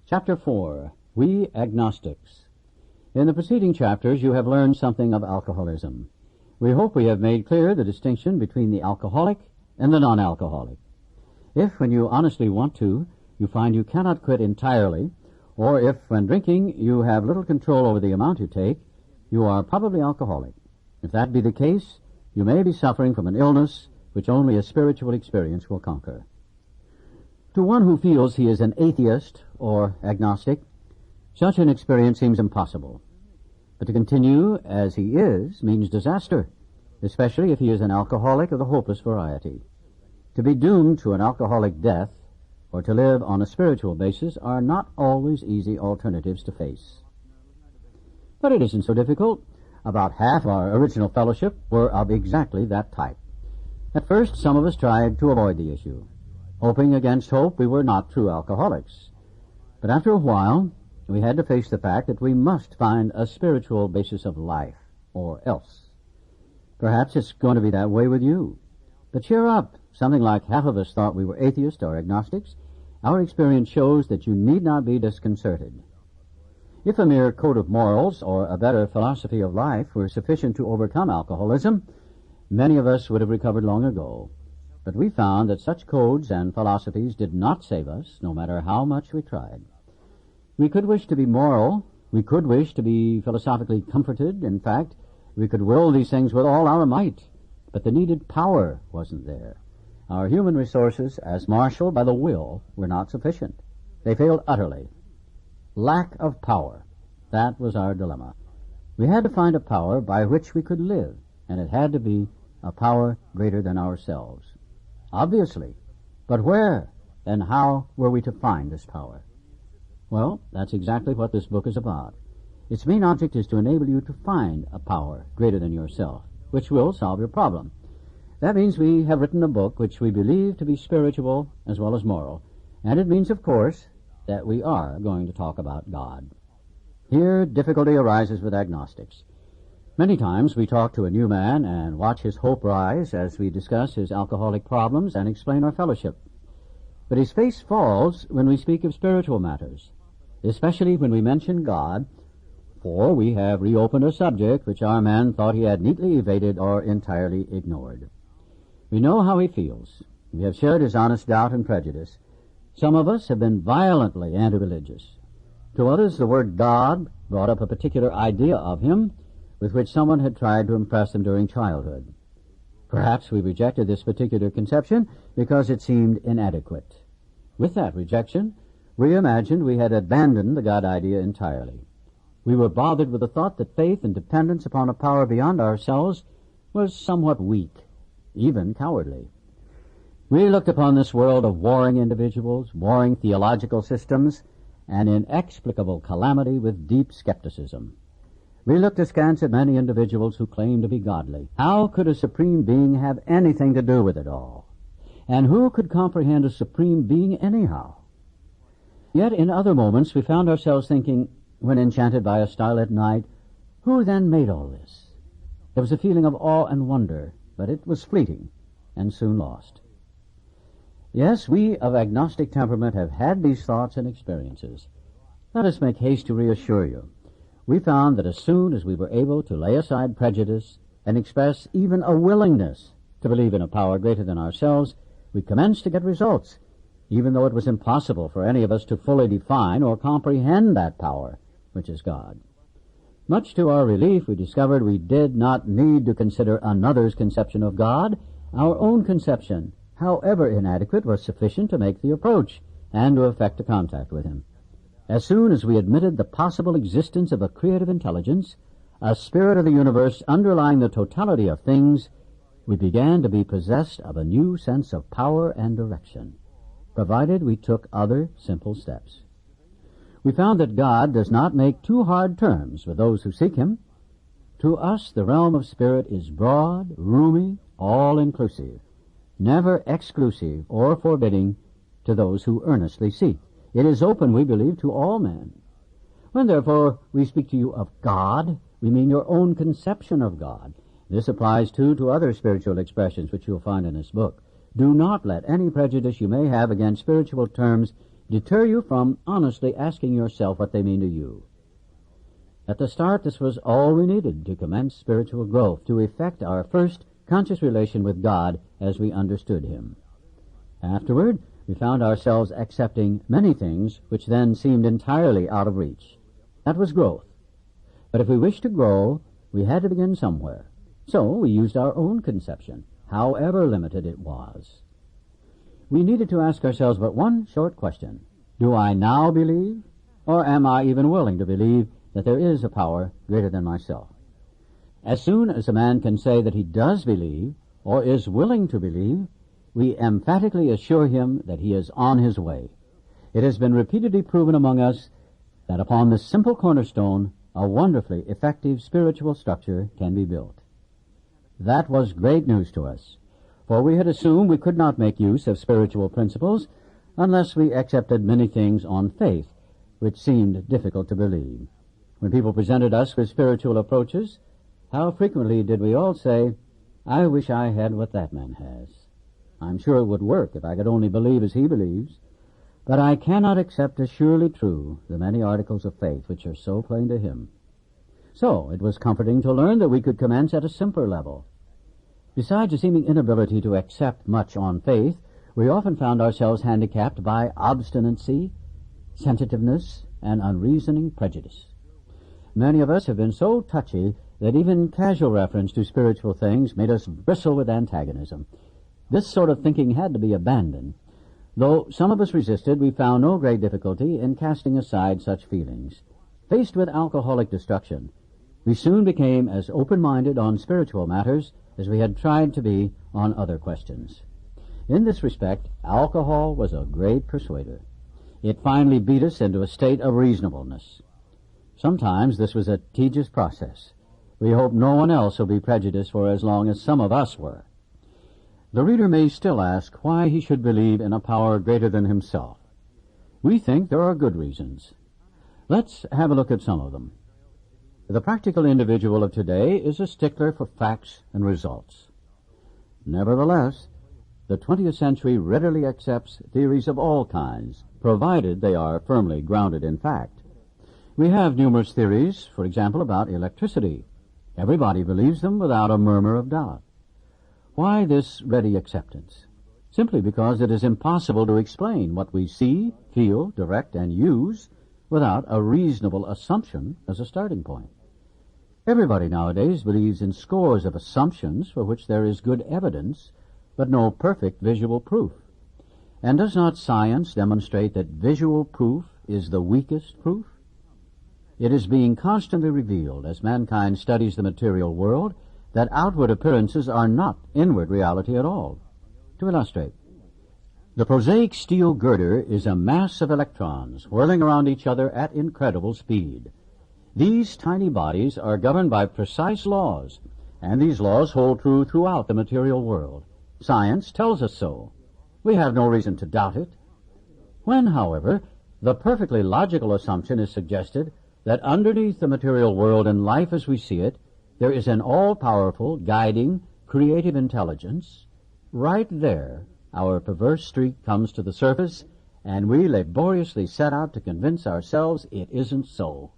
Chapter 4, We Agnostics. In the preceding chapters you have learned something of alcoholism. We hope we have made clear the distinction between the alcoholic and the non-alcoholic. If, when you honestly want to, you find you cannot quit entirely, or if, when drinking, you have little control over the amount you take, you are probably alcoholic. If that be the case, you may be suffering from an illness which only a spiritual experience will conquer. To one who feels he is an atheist or agnostic, such an experience seems impossible. But to continue as he is means disaster, especially if he is an alcoholic of the hopeless variety. To be doomed to an alcoholic death or to live on a spiritual basis are not always easy alternatives to face. But it isn't so difficult. About half our original fellowship were of exactly that type. At first, some of us tried to avoid the issue. Hoping against hope, we were not true alcoholics. But after a while, we had to face the fact that we must find a spiritual basis of life, or else. Perhaps it's going to be that way with you. But cheer up. Something like half of us thought we were atheists or agnostics. Our experience shows that you need not be disconcerted. If a mere code of morals or a better philosophy of life were sufficient to overcome alcoholism, many of us would have recovered long ago. But we found that such codes and philosophies did not save us, no matter how much we tried. We could wish to be moral. We could wish to be philosophically comforted. In fact, we could will these things with all our might. But the needed power wasn't there. Our human resources, as marshaled by the will, were not sufficient. They failed utterly. Lack of power. That was our dilemma. We had to find a power by which we could live, and it had to be a power greater than ourselves. Obviously. But where and how were we to find this power? Well, that's exactly what this book is about. Its main object is to enable you to find a power greater than yourself, which will solve your problem. That means we have written a book which we believe to be spiritual as well as moral, and it means, of course, that we are going to talk about God. Here, difficulty arises with agnostics. Many times we talk to a new man and watch his hope rise as we discuss his alcoholic problems and explain our fellowship. But his face falls when we speak of spiritual matters, especially when we mention God, for we have reopened a subject which our man thought he had neatly evaded or entirely ignored. We know how he feels. We have shared his honest doubt and prejudice. Some of us have been violently anti-religious. To others, the word God brought up a particular idea of him with which someone had tried to impress them during childhood. Perhaps we rejected this particular conception because it seemed inadequate. With that rejection, we imagined we had abandoned the God idea entirely. We were bothered with the thought that faith and dependence upon a power beyond ourselves was somewhat weak, even cowardly. We looked upon this world of warring individuals, warring theological systems, and inexplicable calamity with deep skepticism. We looked askance at many individuals who claimed to be godly. How could a supreme being have anything to do with it all? And who could comprehend a supreme being anyhow? Yet in other moments we found ourselves thinking, when enchanted by a starlit night, who then made all this? There was a feeling of awe and wonder, but it was fleeting and soon lost. Yes, we of agnostic temperament have had these thoughts and experiences. Let us make haste to reassure you. We found that as soon as we were able to lay aside prejudice and express even a willingness to believe in a power greater than ourselves, we commenced to get results, even though it was impossible for any of us to fully define or comprehend that power, which is God. Much to our relief, we discovered we did not need to consider another's conception of God. Our own conception, however inadequate, was sufficient to make the approach and to effect a contact with him. As soon as we admitted the possible existence of a creative intelligence, a spirit of the universe underlying the totality of things, we began to be possessed of a new sense of power and direction, provided we took other simple steps. We found that God does not make too hard terms with those who seek him. To us, the realm of spirit is broad, roomy, all-inclusive, never exclusive or forbidding to those who earnestly seek. It is open, we believe, to all men. When, therefore, we speak to you of God, we mean your own conception of God. This applies, too, to other spiritual expressions which you'll find in this book. Do not let any prejudice you may have against spiritual terms deter you from honestly asking yourself what they mean to you. At the start, this was all we needed to commence spiritual growth, to effect our first conscious relation with God as we understood Him. Afterward, we found ourselves accepting many things which then seemed entirely out of reach. That was growth. But if we wished to grow, we had to begin somewhere. So we used our own conception, however limited it was. We needed to ask ourselves but one short question. Do I now believe, or am I even willing to believe that there is a power greater than myself? As soon as a man can say that he does believe, or is willing to believe, we emphatically assure him that he is on his way. It has been repeatedly proven among us that upon this simple cornerstone, a wonderfully effective spiritual structure can be built. That was great news to us, for we had assumed we could not make use of spiritual principles unless we accepted many things on faith, which seemed difficult to believe. When people presented us with spiritual approaches, how frequently did we all say, "I wish I had what that man has. I'm sure it would work if I could only believe as he believes, but I cannot accept as surely true the many articles of faith which are so plain to him." So it was comforting to learn that we could commence at a simpler level. Besides a seeming inability to accept much on faith, we often found ourselves handicapped by obstinacy, sensitiveness, and unreasoning prejudice. Many of us have been so touchy that even casual reference to spiritual things made us bristle with antagonism. This sort of thinking had to be abandoned. Though some of us resisted, we found no great difficulty in casting aside such feelings. Faced with alcoholic destruction, we soon became as open-minded on spiritual matters as we had tried to be on other questions. In this respect, alcohol was a great persuader. It finally beat us into a state of reasonableness. Sometimes this was a tedious process. We hope no one else will be prejudiced for as long as some of us were. The reader may still ask why he should believe in a power greater than himself. We think there are good reasons. Let's have a look at some of them. The practical individual of today is a stickler for facts and results. Nevertheless, the 20th century readily accepts theories of all kinds, provided they are firmly grounded in fact. We have numerous theories, for example, about electricity. Everybody believes them without a murmur of doubt. Why this ready acceptance? Simply because it is impossible to explain what we see, feel, direct, and use without a reasonable assumption as a starting point. Everybody nowadays believes in scores of assumptions for which there is good evidence, but no perfect visual proof. And does not science demonstrate that visual proof is the weakest proof? It is being constantly revealed as mankind studies the material world that outward appearances are not inward reality at all. To illustrate, the prosaic steel girder is a mass of electrons whirling around each other at incredible speed. These tiny bodies are governed by precise laws, and these laws hold true throughout the material world. Science tells us so. We have no reason to doubt it. When, however, the perfectly logical assumption is suggested that underneath the material world and life as we see it, there is an all-powerful, guiding, creative intelligence, right there our perverse streak comes to the surface, and we laboriously set out to convince ourselves it isn't so.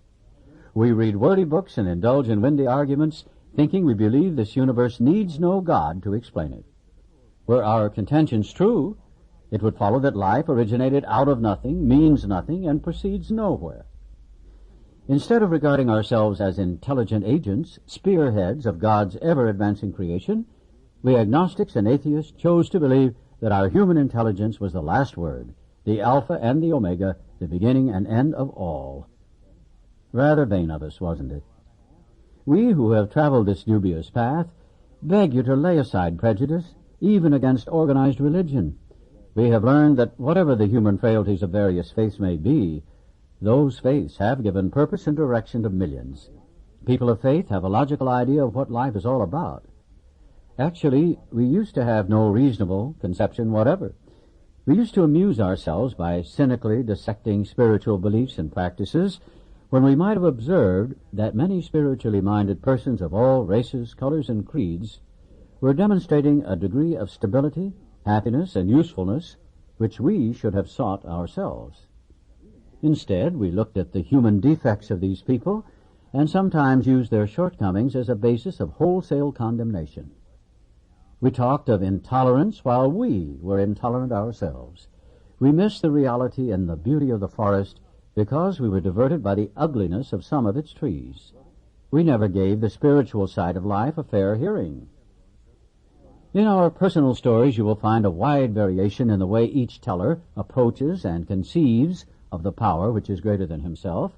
We read wordy books and indulge in windy arguments, thinking we believe this universe needs no God to explain it. Were our contentions true, it would follow that life originated out of nothing, means nothing, and proceeds nowhere. Instead of regarding ourselves as intelligent agents, spearheads of God's ever-advancing creation, we agnostics and atheists chose to believe that our human intelligence was the last word, the Alpha and the Omega, the beginning and end of all. Rather vain of us, wasn't it? We who have traveled this dubious path beg you to lay aside prejudice, even against organized religion. We have learned that whatever the human frailties of various faiths may be, those faiths have given purpose and direction to millions. People of faith have a logical idea of what life is all about. Actually, we used to have no reasonable conception whatever. We used to amuse ourselves by cynically dissecting spiritual beliefs and practices when we might have observed that many spiritually minded persons of all races, colors, and creeds were demonstrating a degree of stability, happiness, and usefulness which we should have sought ourselves. Instead, we looked at the human defects of these people and sometimes used their shortcomings as a basis of wholesale condemnation. We talked of intolerance while we were intolerant ourselves. We missed the reality and the beauty of the forest because we were diverted by the ugliness of some of its trees. We never gave the spiritual side of life a fair hearing. In our personal stories, you will find a wide variation in the way each teller approaches and conceives of the power which is greater than himself.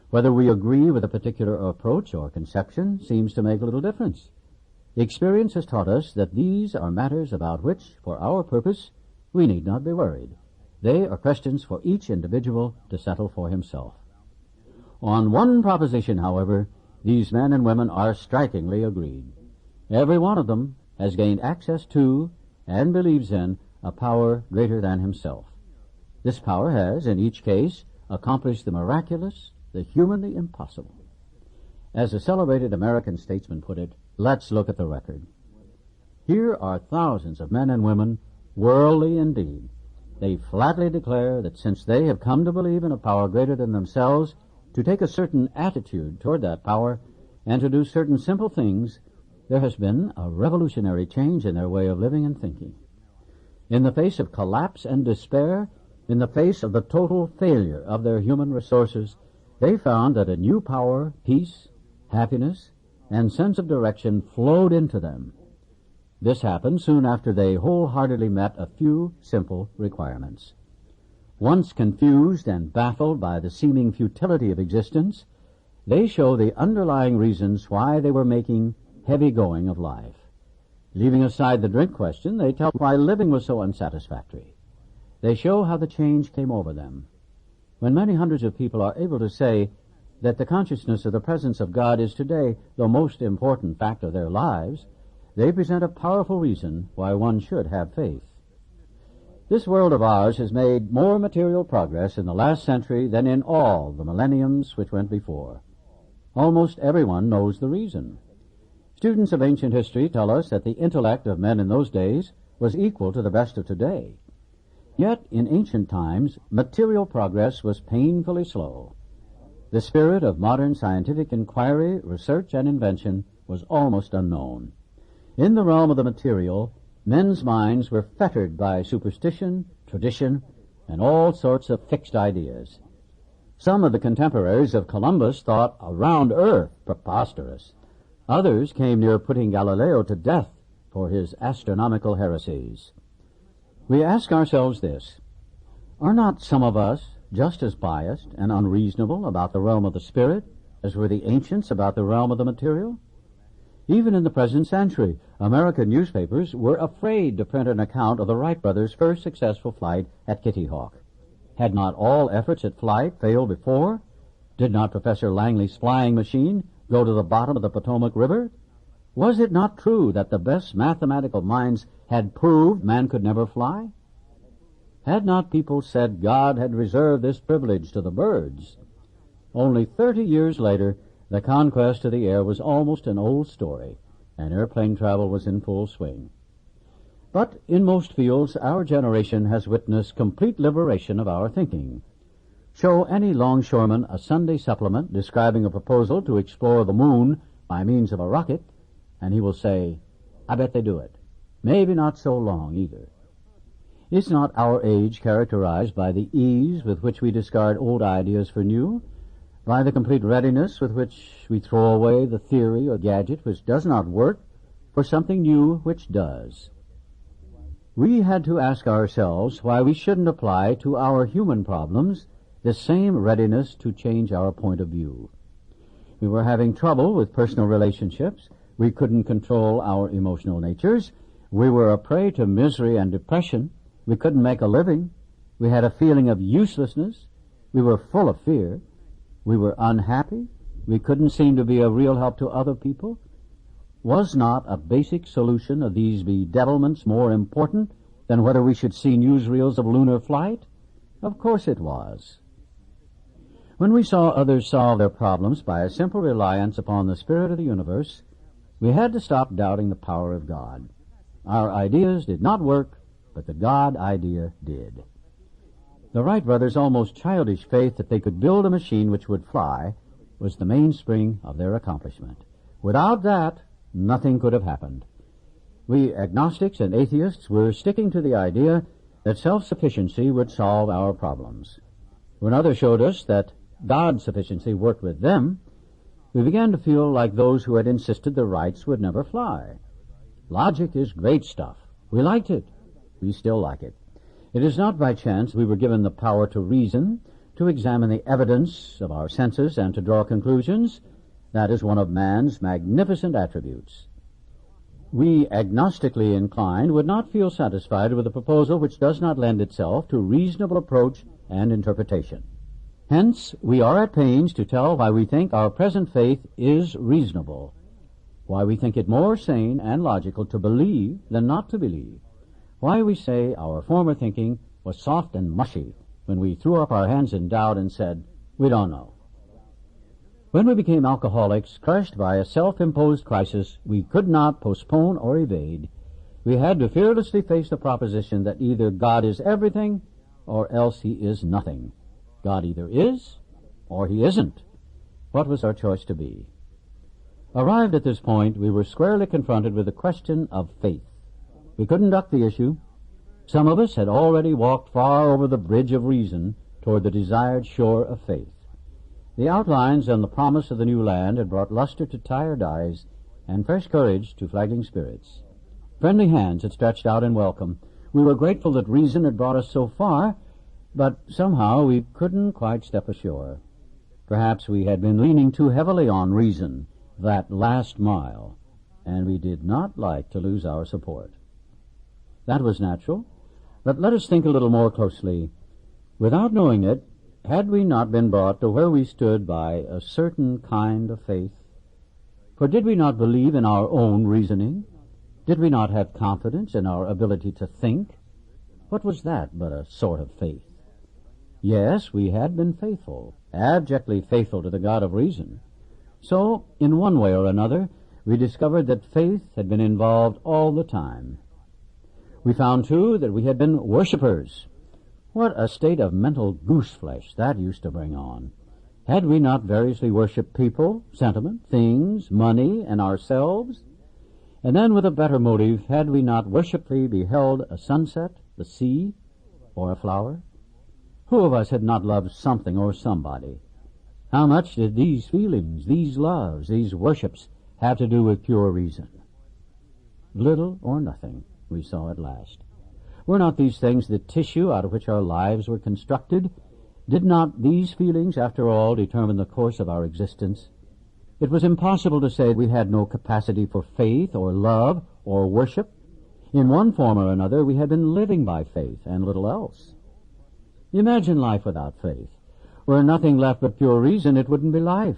Whether we agree with a particular approach or conception seems to make little difference. Experience has taught us that these are matters about which, for our purpose, we need not be worried. They are questions for each individual to settle for himself. On one proposition, however, these men and women are strikingly agreed. Every one of them has gained access to and believes in a power greater than himself. This power has, in each case, accomplished the miraculous, the humanly impossible. As a celebrated American statesman put it, let's look at the record. Here are thousands of men and women, worldly indeed. They flatly declare that since they have come to believe in a power greater than themselves, to take a certain attitude toward that power, and to do certain simple things, there has been a revolutionary change in their way of living and thinking. In the face of collapse and despair, in the face of the total failure of their human resources, they found that a new power, peace, happiness, and sense of direction flowed into them. This happened soon after they wholeheartedly met a few simple requirements. Once confused and baffled by the seeming futility of existence, they show the underlying reasons why they were making heavy going of life. Leaving aside the drink question, they tell why living was so unsatisfactory. They show how the change came over them. When many hundreds of people are able to say that the consciousness of the presence of God is today the most important fact of their lives, they present a powerful reason why one should have faith. This world of ours has made more material progress in the last century than in all the millenniums which went before. Almost everyone knows the reason. Students of ancient history tell us that the intellect of men in those days was equal to the best of today. Yet, in ancient times, material progress was painfully slow. The spirit of modern scientific inquiry, research, and invention was almost unknown. In the realm of the material, men's minds were fettered by superstition, tradition, and all sorts of fixed ideas. Some of the contemporaries of Columbus thought a round earth preposterous. Others came near putting Galileo to death for his astronomical heresies. We ask ourselves this: are not some of us just as biased and unreasonable about the realm of the spirit as were the ancients about the realm of the material? Even in the present century, American newspapers were afraid to print an account of the Wright brothers' first successful flight at Kitty Hawk. Had not all efforts at flight failed before? Did not Professor Langley's flying machine go to the bottom of the Potomac River? Was it not true that the best mathematical minds had proved man could never fly? Had not people said God had reserved this privilege to the birds? Only 30 years later, the conquest of the air was almost an old story, and airplane travel was in full swing. But in most fields, our generation has witnessed complete liberation of our thinking. Show any longshoreman a Sunday supplement describing a proposal to explore the moon by means of a rocket, and he will say, "I bet they do it. Maybe not so long, either." Is not our age characterized by the ease with which we discard old ideas for new, by the complete readiness with which we throw away the theory or gadget which does not work for something new which does? We had to ask ourselves why we shouldn't apply to our human problems the same readiness to change our point of view. We were having trouble with personal relationships. We couldn't control our emotional natures. We were a prey to misery and depression. We couldn't make a living. We had a feeling of uselessness. We were full of fear. We were unhappy. We couldn't seem to be a real help to other people. Was not a basic solution of these bedevilments more important than whether we should see newsreels of lunar flight? Of course it was. When we saw others solve their problems by a simple reliance upon the spirit of the universe, we had to stop doubting the power of God. Our ideas did not work, but the God idea did. The Wright brothers' almost childish faith that they could build a machine which would fly was the mainspring of their accomplishment. Without that, nothing could have happened. We agnostics and atheists were sticking to the idea that self-sufficiency would solve our problems. When others showed us that God's sufficiency worked with them, we began to feel like those who had insisted the Wrights would never fly. Logic is great stuff. We liked it. We still like it. It is not by chance we were given the power to reason, to examine the evidence of our senses, and to draw conclusions. That is one of man's magnificent attributes. We, agnostically inclined, would not feel satisfied with a proposal which does not lend itself to reasonable approach and interpretation. Hence, we are at pains to tell why we think our present faith is reasonable, why we think it more sane and logical to believe than not to believe, why we say our former thinking was soft and mushy when we threw up our hands in doubt and said, "We don't know." When we became alcoholics, crushed by a self-imposed crisis we could not postpone or evade, we had to fearlessly face the proposition that either God is everything or else he is nothing. God either is or he isn't. What was our choice to be? Arrived at this point, we were squarely confronted with the question of faith. We couldn't duck the issue. Some of us had already walked far over the bridge of reason toward the desired shore of faith. The outlines and the promise of the new land had brought luster to tired eyes and fresh courage to flagging spirits. Friendly hands had stretched out in welcome. We were grateful that reason had brought us so far, but somehow we couldn't quite step ashore. Perhaps we had been leaning too heavily on reason, that last mile, and we did not like to lose our support. That was natural, but let us think a little more closely. Without knowing it, had we not been brought to where we stood by a certain kind of faith? For did we not believe in our own reasoning? Did we not have confidence in our ability to think? What was that but a sort of faith? Yes, we had been faithful, abjectly faithful to the God of reason. So, in one way or another, we discovered that faith had been involved all the time. We found, too, that we had been worshippers. What a state of mental gooseflesh that used to bring on. Had we not variously worshipped people, sentiment, things, money, and ourselves? And then, with a better motive, had we not worshipfully beheld a sunset, the sea, or a flower? Who of us had not loved something or somebody? How much did these feelings, these loves, these worships have to do with pure reason? Little or nothing, we saw at last. Were not these things the tissue out of which our lives were constructed? Did not these feelings, after all, determine the course of our existence? It was impossible to say we had no capacity for faith or love or worship. In one form or another, we had been living by faith and little else. Imagine life without faith. Were nothing left but pure reason, it wouldn't be life.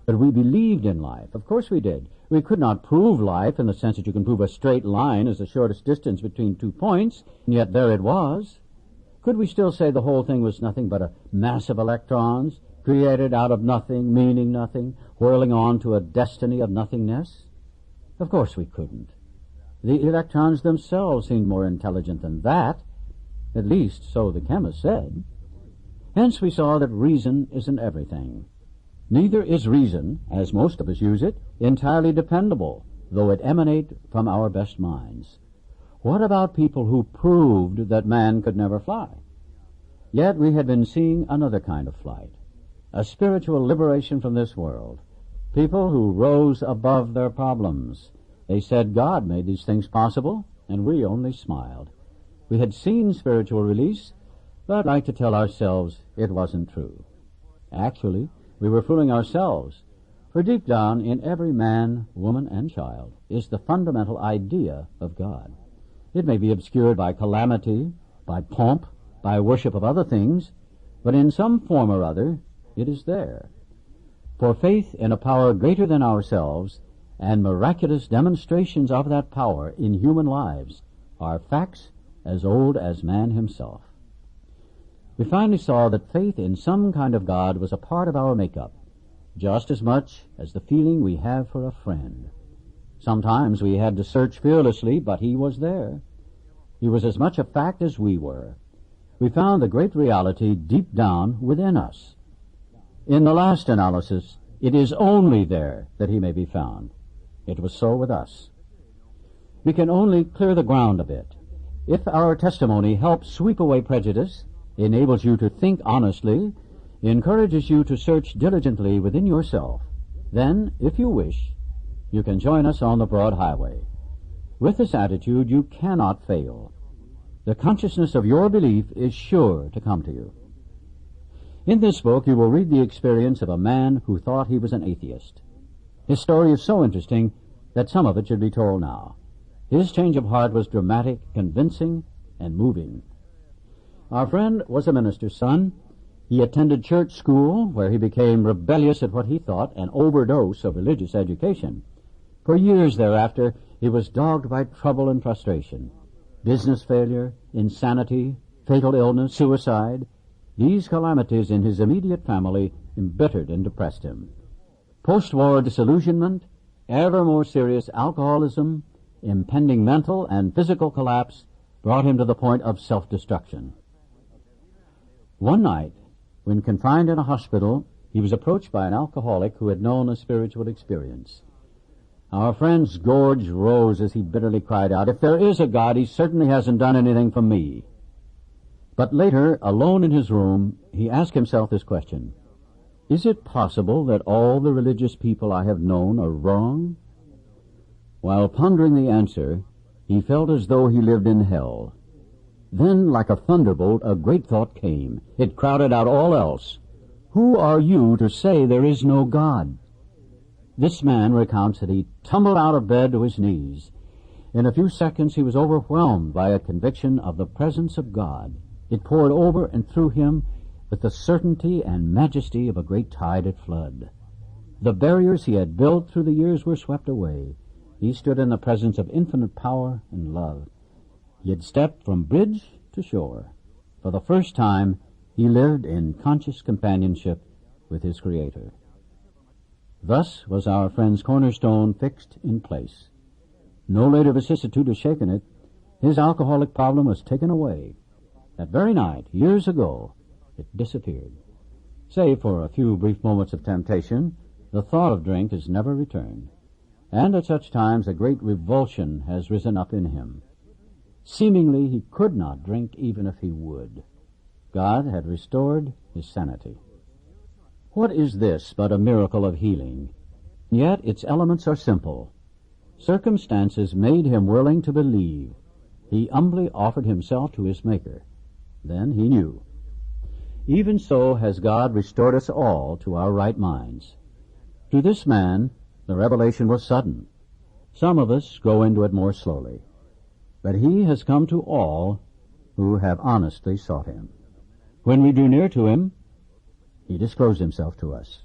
But we believed in life. Of course we did. We could not prove life in the sense that you can prove a straight line as the shortest distance between 2 points, and yet there it was. Could we still say the whole thing was nothing but a mass of electrons, created out of nothing, meaning nothing, whirling on to a destiny of nothingness? Of course we couldn't. The electrons themselves seemed more intelligent than that. At least, so the chemist said. Hence we saw that reason isn't everything. Neither is reason, as most of us use it, entirely dependable, though it emanate from our best minds. What about people who proved that man could never fly? Yet we had been seeing another kind of flight, a spiritual liberation from this world. People who rose above their problems. They said God made these things possible, and we only smiled. We had seen spiritual release, but like to tell ourselves it wasn't true. Actually, we were fooling ourselves, for deep down in every man, woman, and child is the fundamental idea of God. It may be obscured by calamity, by pomp, by worship of other things, but in some form or other it is there. For faith in a power greater than ourselves and miraculous demonstrations of that power in human lives are facts as old as man himself. We finally saw that faith in some kind of God was a part of our makeup, just as much as the feeling we have for a friend. Sometimes we had to search fearlessly, but he was there. He was as much a fact as we were. We found the great reality deep down within us. In the last analysis, it is only there that he may be found. It was so with us. We can only clear the ground a bit. If our testimony helps sweep away prejudice, enables you to think honestly, encourages you to search diligently within yourself, then, if you wish, you can join us on the broad highway. With this attitude, you cannot fail. The consciousness of your belief is sure to come to you. In this book, you will read the experience of a man who thought he was an atheist. His story is so interesting that some of it should be told now. His change of heart was dramatic, convincing, and moving. Our friend was a minister's son. He attended church school, where he became rebellious at what he thought an overdose of religious education. For years thereafter, he was dogged by trouble and frustration. Business failure, insanity, fatal illness, suicide. These calamities in his immediate family embittered and depressed him. Post-war disillusionment, ever more serious alcoholism, impending mental and physical collapse brought him to the point of self-destruction. One night, when confined in a hospital, he was approached by an alcoholic who had known a spiritual experience. Our friend's gorge rose as he bitterly cried out, "If there is a God, he certainly hasn't done anything for me." But later, alone in his room, he asked himself this question: is it possible that all the religious people I have known are wrong? While pondering the answer, he felt as though he lived in hell. Then, like a thunderbolt, a great thought came. It crowded out all else. Who are you to say there is no God? This man recounts that he tumbled out of bed to his knees. In a few seconds he was overwhelmed by a conviction of the presence of God. It poured over and through him with the certainty and majesty of a great tide at flood. The barriers he had built through the years were swept away. He stood in the presence of infinite power and love. He had stepped from bridge to shore. For the first time, he lived in conscious companionship with his Creator. Thus was our friend's cornerstone fixed in place. No later vicissitude has shaken it. His alcoholic problem was taken away. That very night, years ago, it disappeared. Save for a few brief moments of temptation, the thought of drink has never returned. And at such times a great revulsion has risen up in him. Seemingly he could not drink even if he would. God had restored his sanity. What is this but a miracle of healing? Yet its elements are simple. Circumstances made him willing to believe. He humbly offered himself to his Maker. Then he knew. Even so has God restored us all to our right minds. To this man, the revelation was sudden. Some of us go into it more slowly. But he has come to all who have honestly sought him. When we drew near to him, he disclosed himself to us.